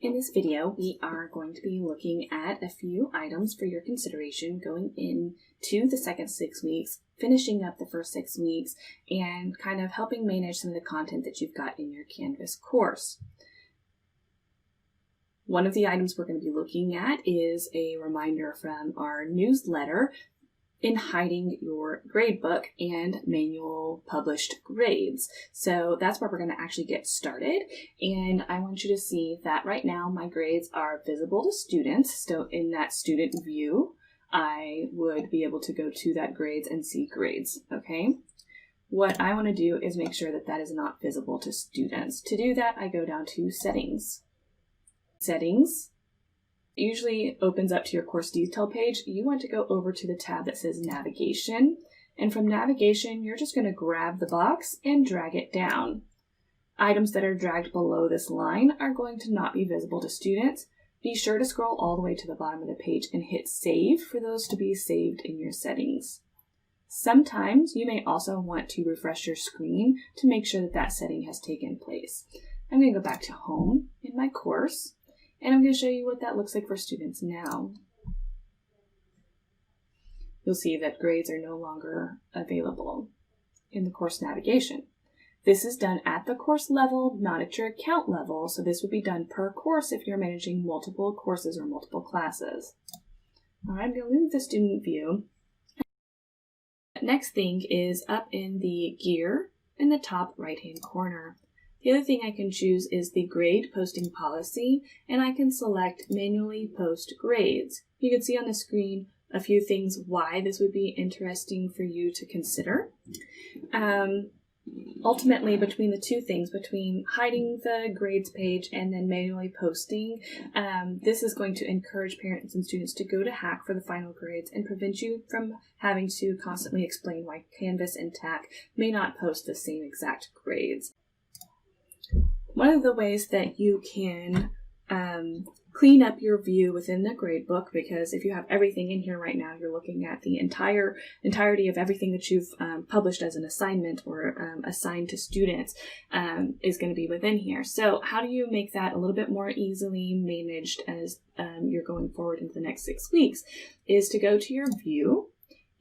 In this video, we are going to be looking at a few items for your consideration going into the second 6 weeks, finishing up the first 6 weeks, and kind of helping manage some of the content that you've got in your Canvas course. One of the items we're going to be looking at is a reminder from our newsletter in hiding your gradebook and manual published grades. So that's where we're going to actually get started. And I want you to see that right now my grades are visible to students. So in that student view, I would be able to go to that grades and see grades, okay? What I want to do is make sure that that is not visible to students. To do that, I go down to Settings. Settings usually opens up to your course detail page. You want to go over to the tab that says Navigation. And from Navigation, you're just going to grab the box and drag it down. Items that are dragged below this line are going to not be visible to students. Be sure to scroll all the way to the bottom of the page and hit Save for those to be saved in your settings. Sometimes you may also want to refresh your screen to make sure that that setting has taken place. I'm going to go back to Home in my course. And I'm going to show you what that looks like for students now. You'll see that grades are no longer available in the course navigation. This is done at the course level, not at your account level. So this would be done per course if you're managing multiple courses or multiple classes. All right, I'm going to leave the student view. Next thing is up in the gear in the top right-hand corner. The other thing I can choose is the grade posting policy, and I can select manually post grades. You can see on the screen a few things why this would be interesting for you to consider. Ultimately, between the two things, between hiding the grades page and then manually posting, this is going to encourage parents and students to go to Hack for the final grades and prevent you from having to constantly explain why Canvas and TAC may not post the same exact grades. One of the ways that you can clean up your view within the gradebook, because if you have everything in here right now, you're looking at the entirety of everything that you've published as an assignment or assigned to students is going to be within here. So how do you make that a little bit more easily managed as you're going forward into the next 6 weeks is to go to your view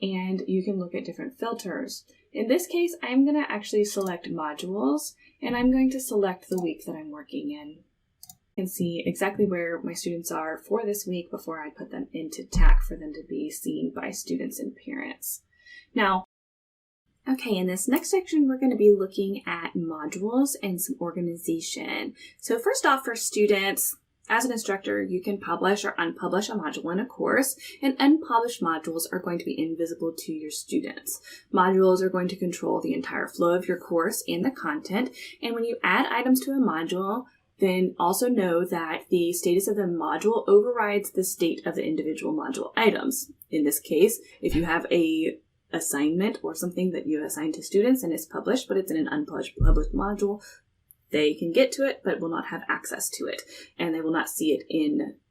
and you can look at different filters. In this case, I'm going to actually select modules, and I'm going to select the week that I'm working in. I can see exactly where my students are for this week before I put them into TAC for them to be seen by students and parents. Now, okay, in this next section, we're going to be looking at modules and some organization. So first off, for students, as an instructor, you can publish or unpublish a module in a course, and unpublished modules are going to be invisible to your students. Modules are going to control the entire flow of your course and the content, and when you add items to a module, then also know that the status of the module overrides the state of the individual module items. In this case, if you have a assignment or something that you assign to students and it's published, but it's in an unpublished module, they can get to it, but will not have access to it. And they will not see it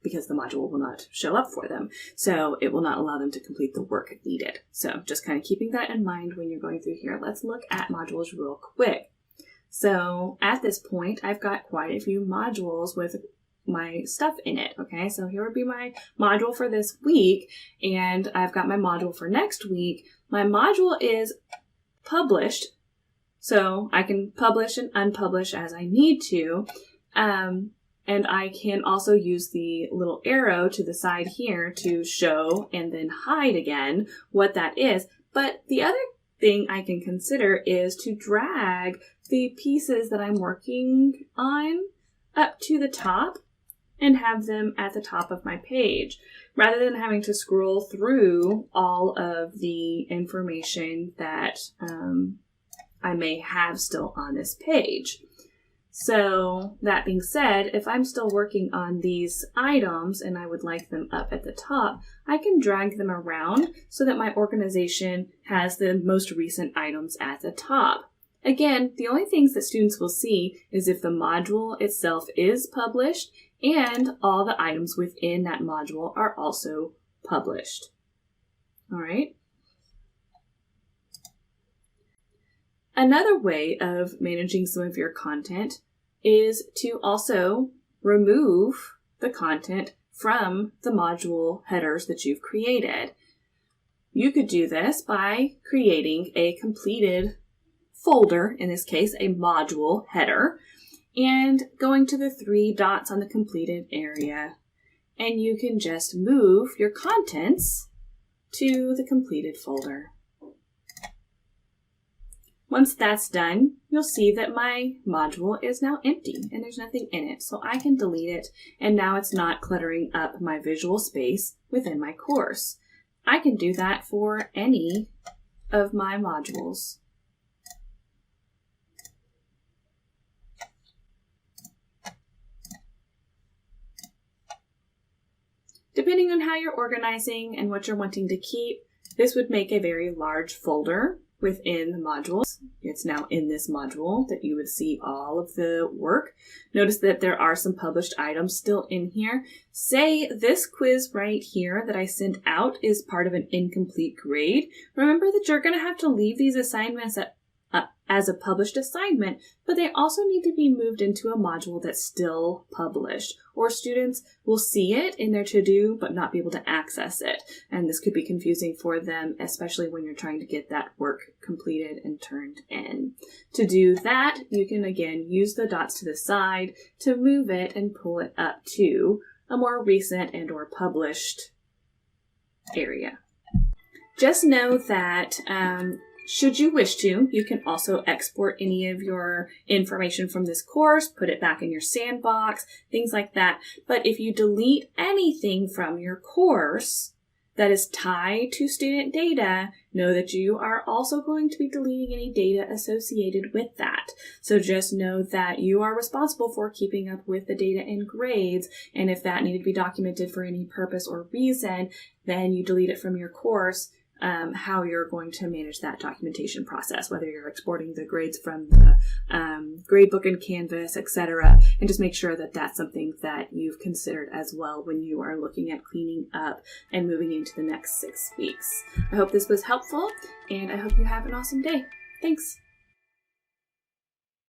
because the module will not show up for them. So it will not allow them to complete the work needed. So just kind of keeping that in mind when you're going through here. Let's look at modules real quick. So at this point, I've got quite a few modules with my stuff in it. Okay, so here would be my module for this week, and I've got my module for next week. My module is published, so I can publish and unpublish as I need to. And I can also use the little arrow to the side here to show and then hide again what that is. But the other thing I can consider is to drag the pieces that I'm working on up to the top and have them at the top of my page, rather than having to scroll through all of the information that I may have still on this page. So that being said, if I'm still working on these items and I would like them up at the top, I can drag them around so that my organization has the most recent items at the top. Again, the only things that students will see is if the module itself is published and all the items within that module are also published. All right. Another way of managing some of your content is to also remove the content from the module headers that you've created. You could do this by creating a completed folder, in this case, a module header, and going to the 3 dots on the completed area. And you can just move your contents to the completed folder. Once that's done, you'll see that my module is now empty and there's nothing in it. So I can delete it, and now it's not cluttering up my visual space within my course. I can do that for any of my modules. Depending on how you're organizing and what you're wanting to keep, this would make a very large folder within the modules. It's now in this module that you would see all of the work. Notice that there are some published items still in here. Say this quiz right here that I sent out is part of an incomplete grade. Remember that you're going to have to leave these assignments as a published assignment, but they also need to be moved into a module that's still published, or students will see it in their to-do but not be able to access it. And this could be confusing for them, especially when you're trying to get that work completed and turned in. To do that, you can again use the dots to the side to move it and pull it up to a more recent and or published area. Just know that should you wish to, you can also export any of your information from this course, put it back in your sandbox, things like that. But if you delete anything from your course that is tied to student data, know that you are also going to be deleting any data associated with that. So just know that you are responsible for keeping up with the data and grades, and if that needed to be documented for any purpose or reason, then you delete it from your course. How you're going to manage that documentation process, whether you're exporting the grades from the gradebook and Canvas, etc. And just make sure that that's something that you've considered as well when you are looking at cleaning up and moving into the next 6 weeks. I hope this was helpful, and I hope you have an awesome day. Thanks.